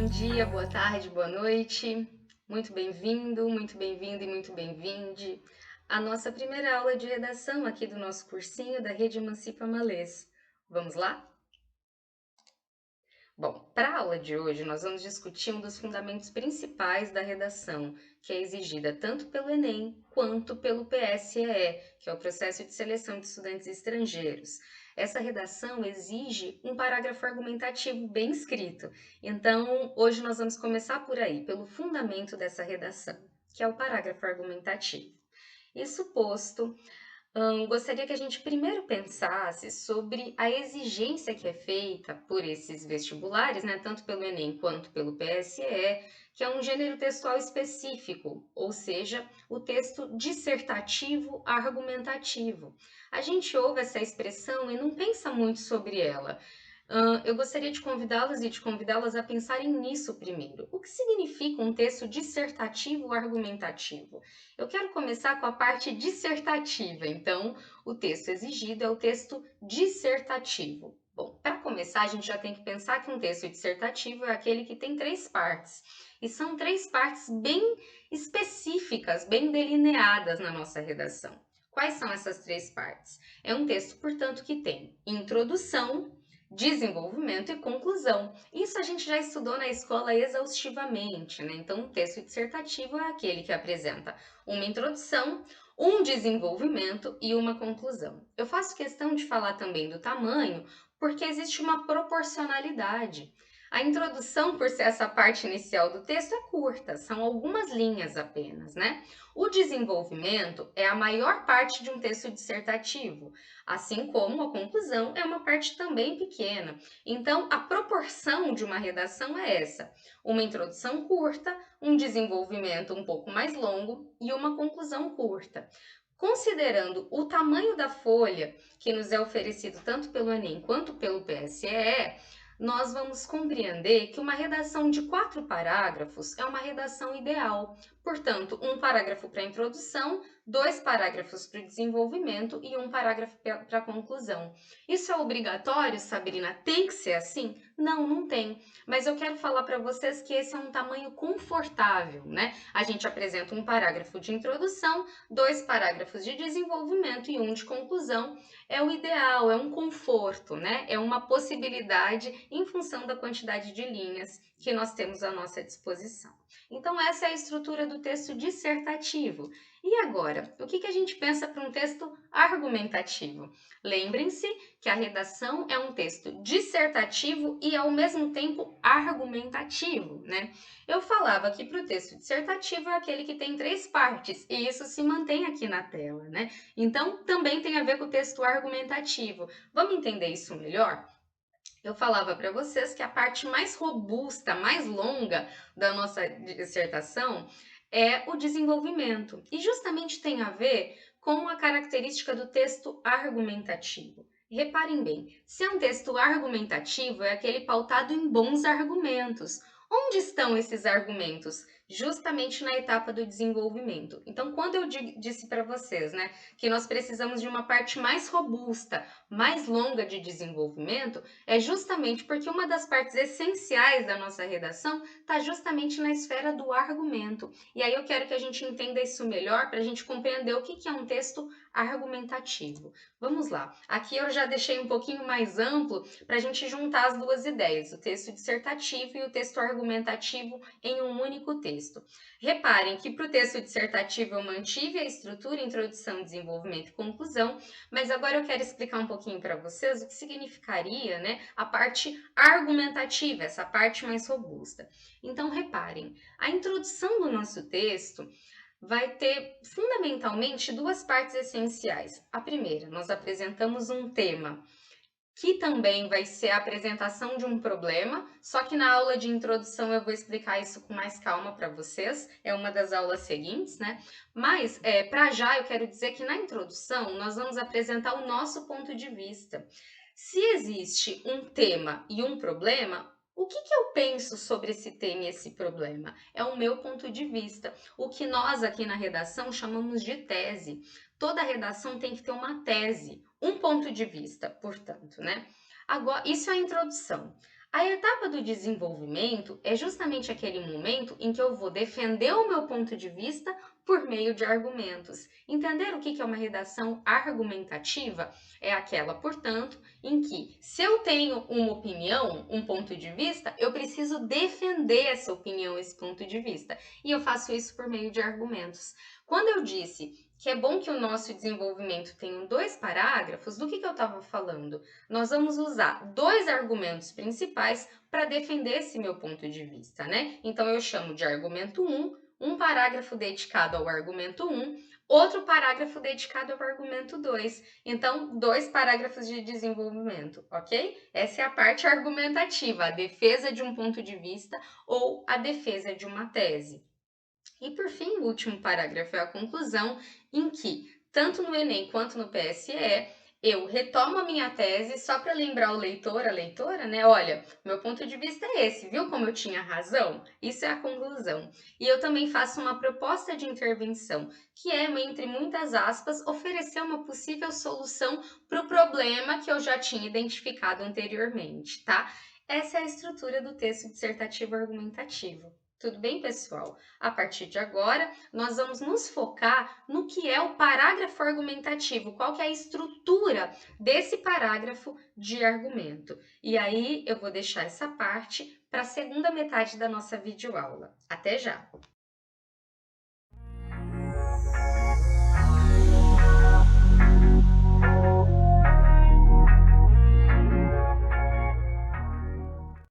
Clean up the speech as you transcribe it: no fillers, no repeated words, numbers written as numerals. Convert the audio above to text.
Bom dia, boa tarde, boa noite. Muito bem-vindo, muito bem-vindo e muito bem-vinde à nossa primeira aula de redação aqui do nosso cursinho da Rede Emancipa Malês. Vamos lá? Bom, para a aula de hoje, nós vamos discutir um dos fundamentos principais da redação, que é exigida tanto pelo Enem quanto pelo PSEE, que é o Processo de Seleção de Estudantes Estrangeiros. Essa redação exige um parágrafo argumentativo bem escrito. Então, hoje nós vamos começar por aí, pelo fundamento dessa redação, que é o parágrafo argumentativo. Isso posto, gostaria que a gente primeiro pensasse sobre a exigência que é feita por esses vestibulares, né, tanto pelo Enem quanto pelo PSE, que é um gênero textual específico, ou seja, o texto dissertativo argumentativo. A gente ouve essa expressão e não pensa muito sobre ela. Eu gostaria de convidá-los e de convidá-las a pensarem nisso primeiro. O que significa um texto dissertativo argumentativo? Eu quero começar com a parte dissertativa, então, o texto exigido é o texto dissertativo. Bom, para começar, a gente já tem que pensar que um texto dissertativo é aquele que tem 3 partes. E são 3 partes bem específicas, bem delineadas na nossa redação. Quais são essas 3 partes? É um texto, portanto, que tem introdução, desenvolvimento e conclusão. Isso a gente já estudou na escola exaustivamente, né? Então, o texto dissertativo é aquele que apresenta uma introdução, um desenvolvimento e uma conclusão. Eu faço questão de falar também do tamanho, porque existe uma proporcionalidade. A introdução, por ser essa parte inicial do texto, é curta, são algumas linhas apenas, né? O desenvolvimento é a maior parte de um texto dissertativo, assim como a conclusão é uma parte também pequena. Então, a proporção de uma redação é essa: uma introdução curta, um desenvolvimento um pouco mais longo e uma conclusão curta. Considerando o tamanho da folha que nos é oferecido tanto pelo Enem quanto pelo PSEE, nós vamos compreender que uma redação de 4 parágrafos é uma redação ideal. Portanto, um parágrafo para a introdução, 2 parágrafos para o desenvolvimento e 1 parágrafo para a conclusão. Isso é obrigatório, Sabrina? Tem que ser assim? Não, não tem. Mas eu quero falar para vocês que esse é um tamanho confortável, né? A gente apresenta um parágrafo de introdução, 2 parágrafos de desenvolvimento e 1 de conclusão. É o ideal, é um conforto, né? É uma possibilidade em função da quantidade de linhas que nós temos à nossa disposição. Então, essa é a estrutura do texto dissertativo. E agora, o que a gente pensa para um texto argumentativo? Lembrem-se que a redação é um texto dissertativo e, ao mesmo tempo, argumentativo, né? Eu falava que para o texto dissertativo é aquele que tem 3 partes, e isso se mantém aqui na tela, né? Então, também tem a ver com o texto argumentativo. Vamos entender isso melhor? Eu falava para vocês que a parte mais robusta, mais longa da nossa dissertação é o desenvolvimento. E justamente tem a ver com a característica do texto argumentativo. Reparem bem, se é um texto argumentativo, é aquele pautado em bons argumentos. Onde estão esses argumentos? Justamente na etapa do desenvolvimento. Então, quando eu disse para vocês, né, que nós precisamos de uma parte mais robusta, mais longa de desenvolvimento, é justamente porque uma das partes essenciais da nossa redação está justamente na esfera do argumento. E aí eu quero que a gente entenda isso melhor para a gente compreender o que é um texto argumentativo. Vamos lá. Aqui eu já deixei um pouquinho mais amplo para a gente juntar as duas ideias, o texto dissertativo e o texto argumentativo em um único texto. Reparem que para o texto dissertativo eu mantive a estrutura, introdução, desenvolvimento e conclusão, mas agora eu quero explicar um pouquinho para vocês o que significaria, né, a parte argumentativa, essa parte mais robusta. Então, reparem, a introdução do nosso texto vai ter fundamentalmente 2 partes essenciais. A primeira, nós apresentamos um tema, que também vai ser a apresentação de um problema, só que na aula de introdução eu vou explicar isso com mais calma para vocês, é uma das aulas seguintes, né? Mas, para já, eu quero dizer que na introdução nós vamos apresentar o nosso ponto de vista. Se existe um tema e um problema, o que eu penso sobre esse tema e esse problema? É o meu ponto de vista. O que nós aqui na redação chamamos de tese. Toda redação tem que ter uma tese, um ponto de vista, portanto, né? Agora, isso é a introdução. A etapa do desenvolvimento é justamente aquele momento em que eu vou defender o meu ponto de vista por meio de argumentos. Entender o que é uma redação argumentativa? É aquela, portanto, em que, se eu tenho uma opinião, um ponto de vista, eu preciso defender essa opinião, esse ponto de vista. E eu faço isso por meio de argumentos. Quando eu disse que é bom que o nosso desenvolvimento tenha 2 parágrafos, do que eu estava falando? Nós vamos usar 2 argumentos principais para defender esse meu ponto de vista, né? Então eu chamo de argumento 1, um parágrafo dedicado ao argumento 1, outro parágrafo dedicado ao argumento 2. Então, 2 parágrafos de desenvolvimento, ok? Essa é a parte argumentativa, a defesa de um ponto de vista ou a defesa de uma tese. E por fim, o último parágrafo é a conclusão, em que, tanto no Enem quanto no PSE, eu retomo a minha tese só para lembrar o leitor, a leitora, né? Olha, meu ponto de vista é esse, viu como eu tinha razão? Isso é a conclusão. E eu também faço uma proposta de intervenção, que é, entre muitas aspas, oferecer uma possível solução para o problema que eu já tinha identificado anteriormente, tá? Essa é a estrutura do texto dissertativo argumentativo. Tudo bem, pessoal? A partir de agora, nós vamos nos focar no que é o parágrafo argumentativo, qual que é a estrutura desse parágrafo de argumento. E aí eu vou deixar essa parte para a segunda metade da nossa videoaula. Até já!